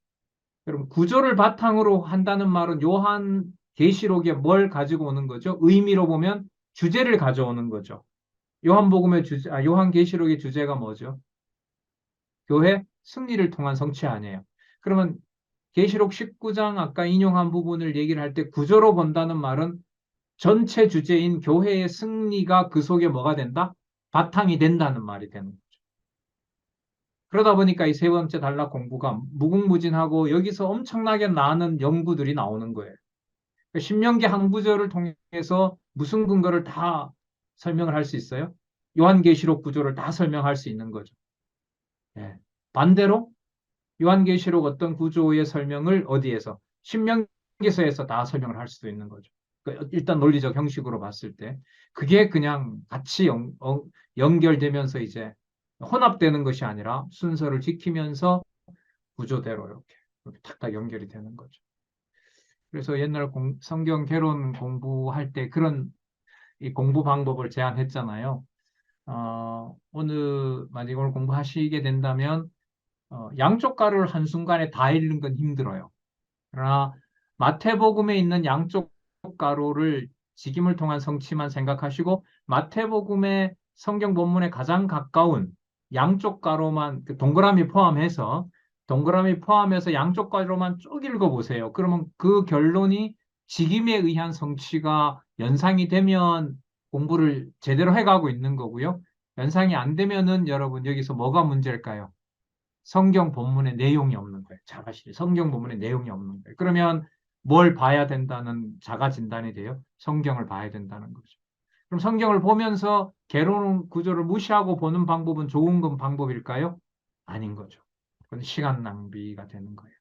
여러분 구조를 바탕으로 한다는 말은 요한 계시록에 뭘 가지고 오는 거죠? 의미로 보면 주제를 가져오는 거죠. 요한 계시록의 주제가 뭐죠? 교회 승리를 통한 성취 아니에요. 그러면 계시록 19장 아까 인용한 부분을 얘기를 할 때 구조로 본다는 말은 전체 주제인 교회의 승리가 그 속에 뭐가 된다? 바탕이 된다는 말이 되는 거죠. 그러다 보니까 이 세 번째 단락 공부가 무궁무진하고 여기서 엄청나게 많은 연구들이 나오는 거예요. 그러니까 신명기 한 구절을 통해서 무슨 근거를 다 설명을 할 수 있어요? 요한계시록 구조를 다 설명할 수 있는 거죠. 예. 반대로 요한계시록 어떤 구조의 설명을 어디에서? 신명기서에서 다 설명을 할 수도 있는 거죠. 일단 논리적 형식으로 봤을 때 그게 그냥 같이 연결되면서 이제 혼합되는 것이 아니라 순서를 지키면서 구조대로 이렇게 탁탁 연결이 되는 거죠. 그래서 옛날 성경 개론 공부할 때 그런 이 공부 방법을 제안했잖아요. 만약 오늘 공부하시게 된다면 양쪽 가루를 한순간에 다 읽는 건 힘들어요. 그러나 마태복음에 있는 양쪽 가루를 직임을 통한 성취만 생각하시고 마태복음의 성경 본문에 가장 가까운 양쪽 가로만 동그라미 포함해서 양쪽 가로만 쭉 읽어보세요. 그러면 그 결론이 직임에 의한 성취가 연상이 되면 공부를 제대로 해가고 있는 거고요. 연상이 안 되면은 여러분 여기서 뭐가 문제일까요? 성경 본문에 내용이 없는 거예요. 자가실이 성경 본문에 내용이 없는 거예요. 그러면 뭘 봐야 된다는 자가 진단이 돼요? 성경을 봐야 된다는 거죠. 그럼 성경을 보면서 개론 구조를 무시하고 보는 방법은 좋은 건 방법일까요? 아닌 거죠. 그건 시간 낭비가 되는 거예요.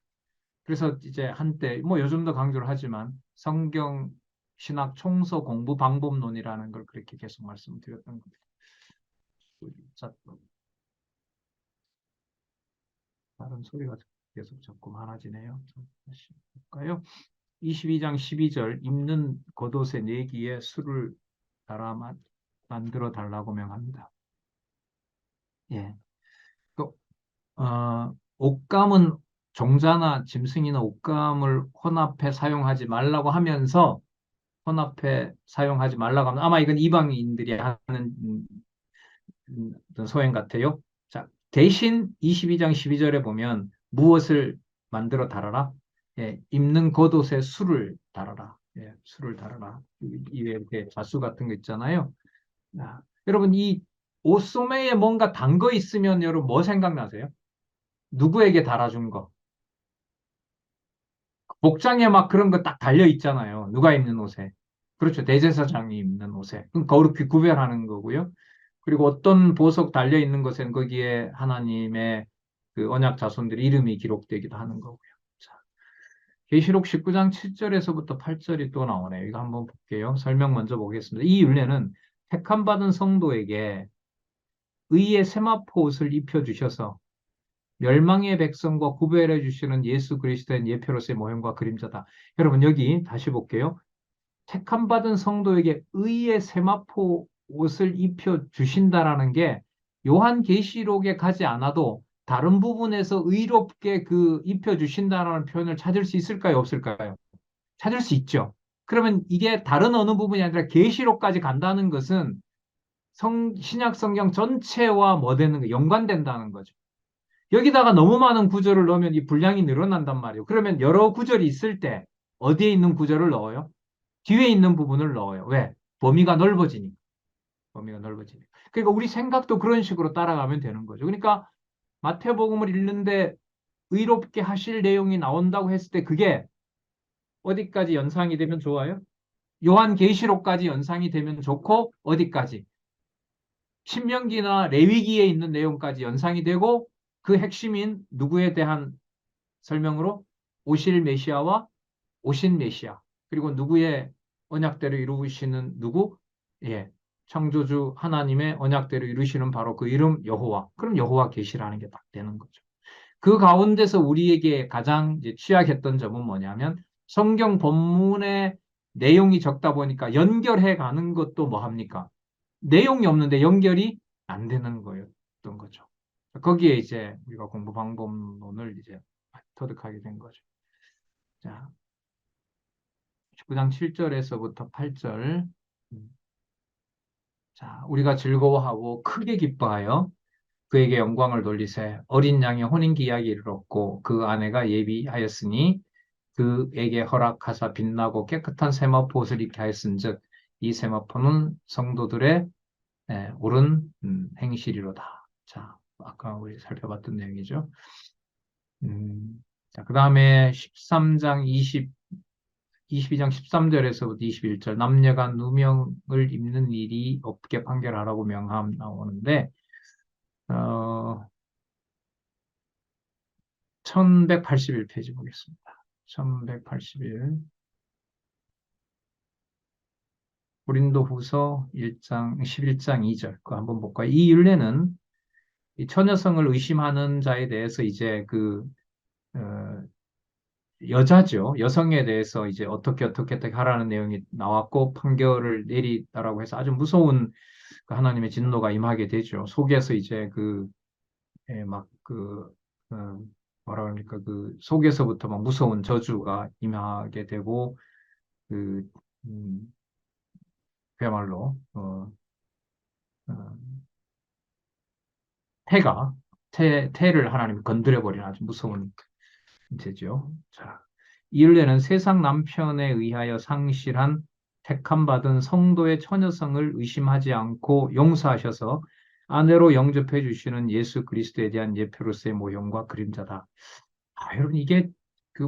그래서 이제 한때 뭐 요즘도 강조를 하지만 성경 신학 총서 공부 방법론이라는 걸 그렇게 계속 말씀드렸던 겁니다. 자, 다른 소리가 계속 자꾸 많아지네요. 다시 볼까요? 22장 12절 입는 겉옷의 내기에 술을 달아 만들어 달라고 명합니다. 예. 또, 옷감은 종자나 짐승이나 옷감을 혼합해 사용하지 말라고 하면서 혼합해 사용하지 말라고 하면 아마 이건 이방인들이 하는 어떤 소행 같아요. 자, 대신 22장 12절에 보면 무엇을 만들어 달아라? 예, 입는 겉옷에 술을 달아라. 예, 술을 달아라. 이외에 이렇게 자수 같은 거 있잖아요. 아, 여러분 이 옷소매에 뭔가 단 거 있으면 여러분 뭐 생각나세요? 누구에게 달아준 거? 복장에 막 그런 거 딱 달려 있잖아요. 누가 입는 옷에. 그렇죠. 대제사장이 입는 옷에. 그럼 그렇게 구별하는 거고요. 그리고 어떤 보석 달려 있는 것에는 거기에 하나님의 그 언약 자손들의 이름이 기록되기도 하는 거고요. 자, 계시록 19장 7절에서부터 8절이 또 나오네요. 이거 한번 볼게요. 설명 먼저 보겠습니다. 이 율례는 택함 받은 성도에게 의의 세마포 옷을 입혀 주셔서 멸망의 백성과 구별해 주시는 예수 그리스도의 예표로서의 모형과 그림자다. 여러분 여기 다시 볼게요. 택함 받은 성도에게 의의 세마포 옷을 입혀 주신다라는 게 요한계시록에 가지 않아도 다른 부분에서 의롭게 그 입혀 주신다라는 표현을 찾을 수 있을까요? 없을까요? 찾을 수 있죠. 그러면 이게 다른 어느 부분이 아니라 계시록까지 간다는 것은 신약 성경 전체와 뭐 되는 거 연관된다는 거죠. 여기다가 너무 많은 구절을 넣으면 이 분량이 늘어난단 말이에요. 그러면 여러 구절이 있을 때 어디에 있는 구절을 넣어요? 뒤에 있는 부분을 넣어요. 왜? 범위가 넓어지니까. 범위가 넓어지니까. 그러니까 우리 생각도 그런 식으로 따라가면 되는 거죠. 그러니까 마태복음을 읽는데 의롭게 하실 내용이 나온다고 했을 때 그게 어디까지 연상이 되면 좋아요? 요한계시록까지 연상이 되면 좋고 어디까지? 신명기나 레위기에 있는 내용까지 연상이 되고 그 핵심인 누구에 대한 설명으로 오실 메시아와 오신 메시아 그리고 누구의 언약대로 이루시는 누구? 예, 창조주 하나님의 언약대로 이루시는 바로 그 이름 여호와. 그럼 여호와 계시라는 게 딱 되는 거죠. 그 가운데서 우리에게 가장 이제 취약했던 점은 뭐냐면 성경 본문의 내용이 적다 보니까 연결해 가는 것도 뭐 합니까? 내용이 없는데 연결이 안 되는 거였던 거죠. 거기에 이제 우리가 공부 방법론을 이제 터득하게 된 거죠. 자, 19장 7절에서부터 8절. 자, 우리가 즐거워하고 크게 기뻐하여 그에게 영광을 돌리세 어린 양의 혼인기 이야기를 얻고 그 아내가 예비하였으니 그에게 허락하사 빛나고 깨끗한 세마포 옷을 입게 하였은즉 이 세마포는 성도들의 옳은 행실이로다. 자, 아까 우리 살펴봤던 내용이죠. 자, 그 다음에 13장 22장 13절에서부터 21절 남녀가 누명을 입는 일이 없게 판결하라고 명함 나오는데 어, 1181페이지 보겠습니다. 1181. 고린도후서 1장 11장 2절 그거 한번 볼까요? 이 율례는 이 처녀성을 의심하는 자에 대해서 이제 어, 여자죠. 여성에 대해서 이제 어떻게 하라는 내용이 나왔고 판결을 내리다라고 해서 아주 무서운 그 하나님의 진노가 임하게 되죠. 속에서 이제 막 뭐라 그럽니까? 그 속에서부터 막 무서운 저주가 임하게 되고 그 음, 그야말로 어, 태를 하나님이 건드려 버리는 아주 무서운 되죠. 자, 이율례는 세상 남편에 의하여 상실한 택함받은 성도의 처녀성을 의심하지 않고 용서하셔서 아내로 영접해 주시는 예수 그리스도에 대한 예표로서의 모형과 그림자다. 여러분 이게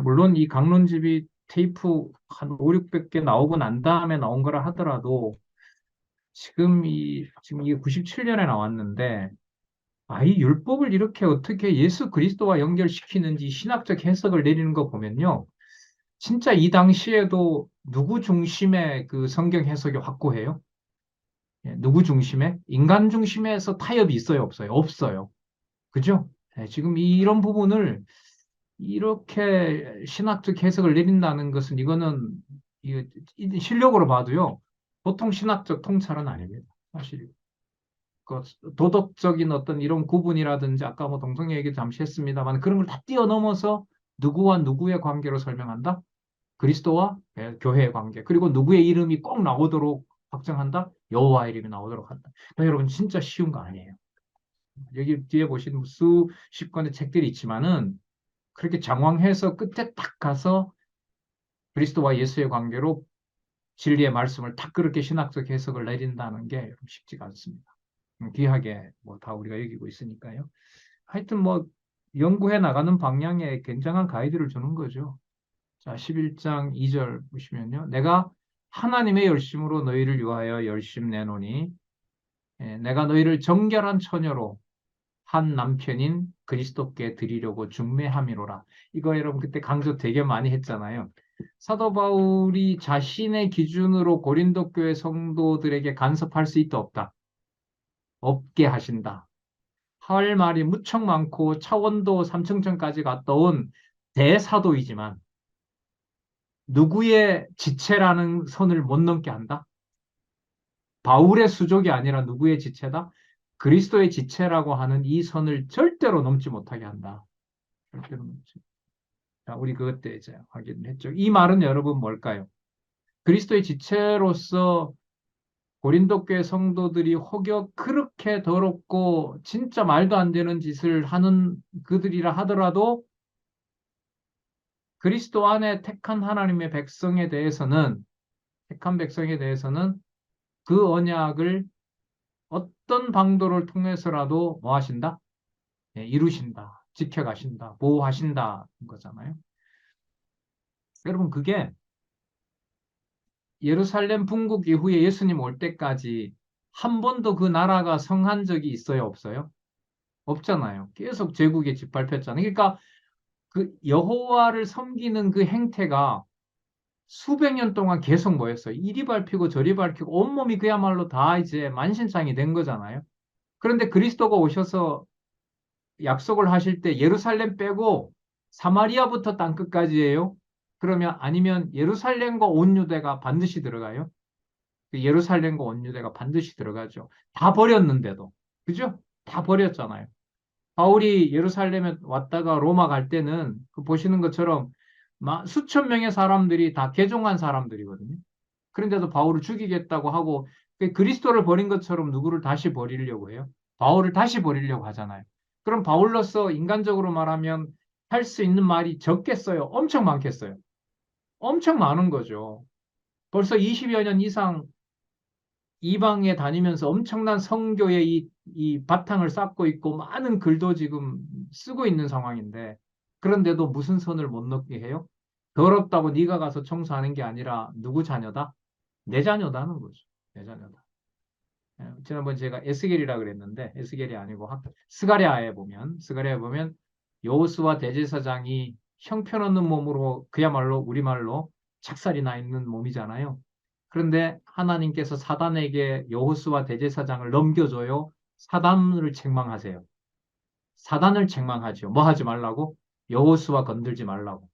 물론 이 강론집이 테이프 한 5, 600개 나오고 난 다음에 나온 거라 하더라도 지금 이게 97년에 나왔는데 이 율법을 이렇게 어떻게 예수 그리스도와 연결시키는지 신학적 해석을 내리는 거 보면요. 진짜 이 당시에도 누구 중심의 그 성경 해석이 확고해요? 누구 중심에? 인간 중심에서 타협이 있어요, 없어요? 없어요. 그죠? 지금 이런 부분을 이렇게 신학적 해석을 내린다는 것은 이거는 실력으로 봐도요. 보통 신학적 통찰은 아닙니다. 사실 그 도덕적인 어떤 이런 구분이라든지 아까 뭐 동성 얘기 잠시 했습니다만 그런 걸 다 뛰어넘어서 누구와 누구의 관계로 설명한다? 그리스도와 교회의 관계. 그리고 누구의 이름이 꼭 나오도록 확정한다? 여호와의 이름이 나오도록 한다. 그러니까 여러분 진짜 쉬운 거 아니에요. 여기 뒤에 보시는 수십 권의 책들이 있지만은 그렇게 장황해서 끝에 딱 가서 그리스도와 예수의 관계로 진리의 말씀을 딱 그렇게 신학적 해석을 내린다는 게 쉽지가 않습니다. 귀하게 뭐 다 우리가 여기고 있으니까요. 하여튼 뭐 연구해 나가는 방향에 굉장한 가이드를 주는 거죠. 자, 11장 2절 보시면요. 내가 하나님의 열심으로 너희를 위하여 열심 내노니 내가 너희를 정결한 처녀로 한 남편인 그리스도께 드리려고 중매함이로라. 이거 여러분 그때 강조 되게 많이 했잖아요. 사도 바울이 자신의 기준으로 고린도 교회 성도들에게 간섭할 수 있다 없다. 없게 하신다. 할 말이 무척 많고 차원도 삼층천까지 갔다 온 대사도이지만 누구의 지체라는 선을 못 넘게 한다? 바울의 수족이 아니라 누구의 지체다? 그리스도의 지체라고 하는 이 선을 절대로 넘지 못하게 한다. 절대로 넘지. 자, 우리 그것 때 이제 확인했죠. 이 말은 여러분 뭘까요? 그리스도의 지체로서 고린도 교회 성도들이 혹여 그렇게 더럽고 진짜 말도 안 되는 짓을 하는 그들이라 하더라도 그리스도 안에 택한 백성에 대해서는 그 언약을 어떤 방도를 통해서라도 뭐 하신다? 이루신다, 지켜가신다, 보호하신다 거잖아요. 여러분 그게 예루살렘 분국 이후에 예수님 올 때까지 한 번도 그 나라가 성한 적이 있어요, 없어요? 없잖아요. 계속 제국에 짓밟혔잖아요. 그러니까 그 여호와를 섬기는 그 행태가 수백 년 동안 계속 뭐였어요? 이리 밟히고 저리 밟히고 온몸이 그야말로 다 이제 만신창이 된 거잖아요. 그런데 그리스도가 오셔서 약속을 하실 때 예루살렘 빼고 사마리아부터 땅끝까지예요. 그러면 아니면 예루살렘과 온 유대가 반드시 들어가요. 예루살렘과 온 유대가 반드시 들어가죠. 다 버렸는데도. 그죠? 다 버렸잖아요. 바울이 예루살렘에 왔다가 로마 갈 때는 그 보시는 것처럼 수천 명의 사람들이 다 개종한 사람들이거든요. 그런데도 바울을 죽이겠다고 하고 그리스도를 버린 것처럼 누구를 다시 버리려고 해요? 바울을 다시 버리려고 하잖아요. 그럼 바울로서 인간적으로 말하면 할 수 있는 말이 적겠어요? 엄청 많겠어요? 엄청 많은 거죠. 벌써 20여 년 이상 이방에 다니면서 엄청난 성교의 이 바탕을 쌓고 있고 많은 글도 지금 쓰고 있는 상황인데 그런데도 무슨 선을 못 넘게 해요? 더럽다고 네가 가서 청소하는 게 아니라 누구 자녀다? 내 자녀다는 거죠. 내 자녀다. 지난번 제가 에스겔이라 그랬는데 에스겔이 아니고 스가랴에 보면 여호수아 대제사장이 형편없는 몸으로 그야말로 우리말로 착살이 나 있는 몸이잖아요. 그런데 하나님께서 사단에게 여호수아 대제사장을 넘겨줘요. 사단을 책망하세요. 사단을 책망하죠. 뭐 하지 말라고? 여호수아 건들지 말라고.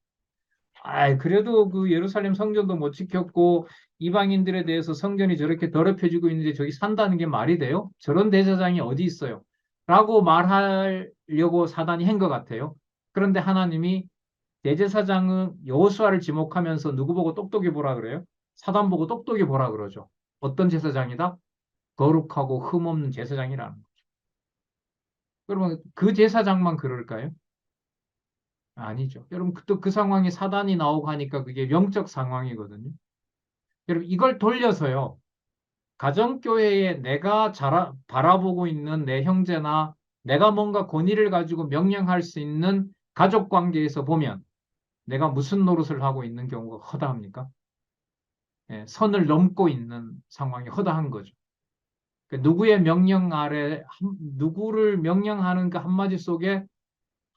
그래도 그 예루살렘 성전도 못 지켰고 이방인들에 대해서 성전이 저렇게 더럽혀지고 있는데 저기 산다는 게 말이 돼요? 저런 대제사장이 어디 있어요? 라고 말하려고 사단이 한 것 같아요. 그런데 하나님이 대제사장은 여호수아를 지목하면서 누구 보고 똑똑히 보라 그래요? 사단 보고 똑똑히 보라 그러죠. 어떤 제사장이다? 거룩하고 흠없는 제사장이라는 거죠. 그러면 그 제사장만 그럴까요? 아니죠. 여러분, 또 그 상황에 사단이 나오고 하니까 그게 영적 상황이거든요. 여러분, 이걸 돌려서요. 가정교회에 내가 바라보고 있는 내 형제나 내가 뭔가 권위를 가지고 명령할 수 있는 가족 관계에서 보면 내가 무슨 노릇을 하고 있는 경우가 허다합니까? 예, 선을 넘고 있는 상황이 허다한 거죠. 누구의 명령 아래, 누구를 명령하는 그 한마디 속에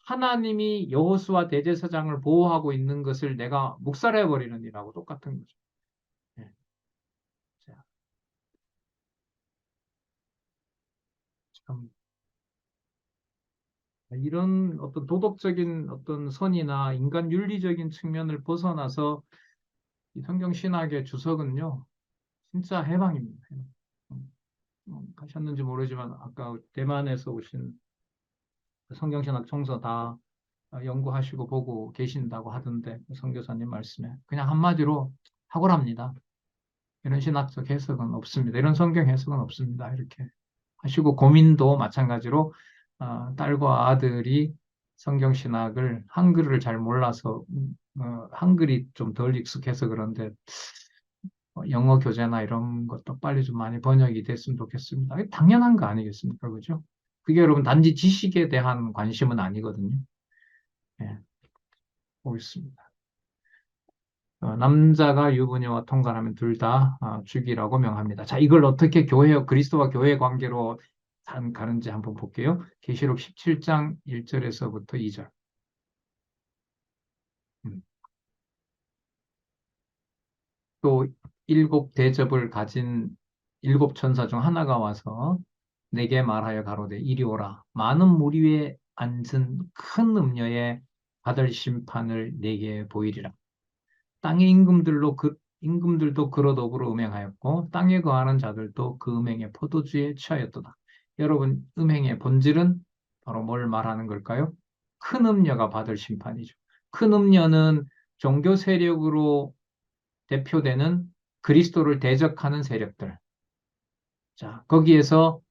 하나님이 여호수아 대제사장을 보호하고 있는 것을 내가 묵살해버리는 일하고 똑같은 거죠. 예. 자, 참 이런 어떤 도덕적인 어떤 선이나 인간 윤리적인 측면을 벗어나서 이 성경 신학의 주석은요, 진짜 해방입니다. 해방. 가셨는지 모르지만 아까 대만에서 오신 성경 신학 총서 다 연구하시고 보고 계신다고 하던데 그 선교사님 말씀에 그냥 한마디로 탁월합니다. 이런 신학적 해석은 없습니다. 이런 성경 해석은 없습니다. 이렇게 하시고 고민도 마찬가지로 딸과 아들이 성경 신학을 한글을 잘 몰라서 한글이 좀 덜 익숙해서 그런데 영어 교재나 이런 것도 빨리 좀 많이 번역이 됐으면 좋겠습니다. 당연한 거 아니겠습니까? 그죠? 그게 여러분 단지 지식에 대한 관심은 아니거든요. 예, 보겠습니다. 남자가 유부녀와 통관하면 둘 다 죽이라고 명합니다. 자, 이걸 어떻게 그리스도와 교회 관계로 가는지 한번 볼게요. 계시록 17장 1절에서부터 2절. 또 일곱 대접을 가진 일곱 천사 중 하나가 와서 내게 말하여 가로되 이리 오라. 많은 무리 위에 앉은 큰 음녀의 받을 심판을 내게 보이리라. 땅의 임금들도 그로 더불어 음행하였고 땅에 거하는 자들도 그 음행의 포도주에 취하였도다. 여러분, 음행의 본질은 바로 뭘 말하는 걸까요? 큰 음녀가 받을 심판이죠. 큰 음녀는 종교 세력으로 대표되는 그리스도를 대적하는 세력들. 자, 거기에서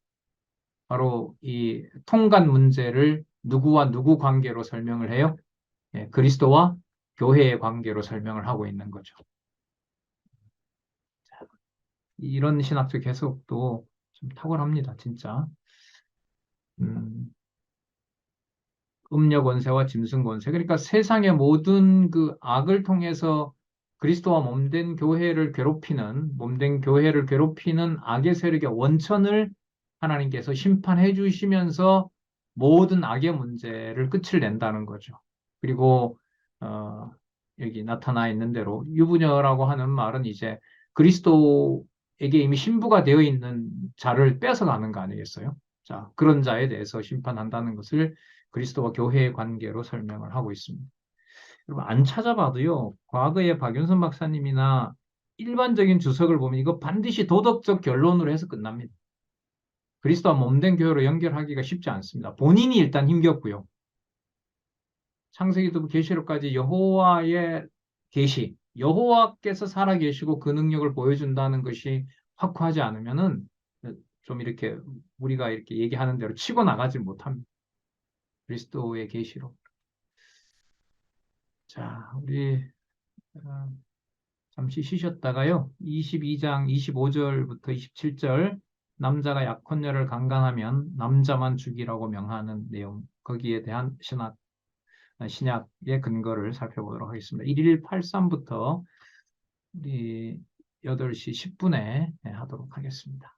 바로 이 통관 문제를 누구와 누구 관계로 설명을 해요? 예, 그리스도와 교회의 관계로 설명을 하고 있는 거죠. 이런 신학적 해석도 좀 탁월합니다, 진짜. 음, 음력 권세와 짐승 권세. 그러니까 세상의 모든 그 악을 통해서 그리스도와 몸된 교회를 괴롭히는 악의 세력의 원천을 하나님께서 심판해 주시면서 모든 악의 문제를 끝을 낸다는 거죠. 그리고, 어, 여기 나타나 있는 대로 유부녀라고 하는 말은 이제 그리스도에게 이미 신부가 되어 있는 자를 뺏어가는 거 아니겠어요? 자, 그런 자에 대해서 심판한다는 것을 그리스도와 교회의 관계로 설명을 하고 있습니다. 여러분, 안 찾아봐도요, 과거에 박윤선 박사님이나 일반적인 주석을 보면 이거 반드시 도덕적 결론으로 해서 끝납니다. 그리스도와 몸된 교회로 연결하기가 쉽지 않습니다. 본인이 일단 힘겹고요. 창세기부터 계시록까지 여호와의 계시, 여호와께서 살아 계시고 그 능력을 보여준다는 것이 확고하지 않으면은 좀 이렇게 우리가 이렇게 얘기하는 대로 치고 나가지 못합니다. 그리스도의 계시로. 자, 우리 어, 잠시 쉬셨다가요. 22장 25절부터 27절 남자가 약혼녀를 강간하면 남자만 죽이라고 명하는 내용 거기에 대한 신약의 근거를 살펴보도록 하겠습니다. 1183부터 우리 8시 10분에 하도록 하겠습니다.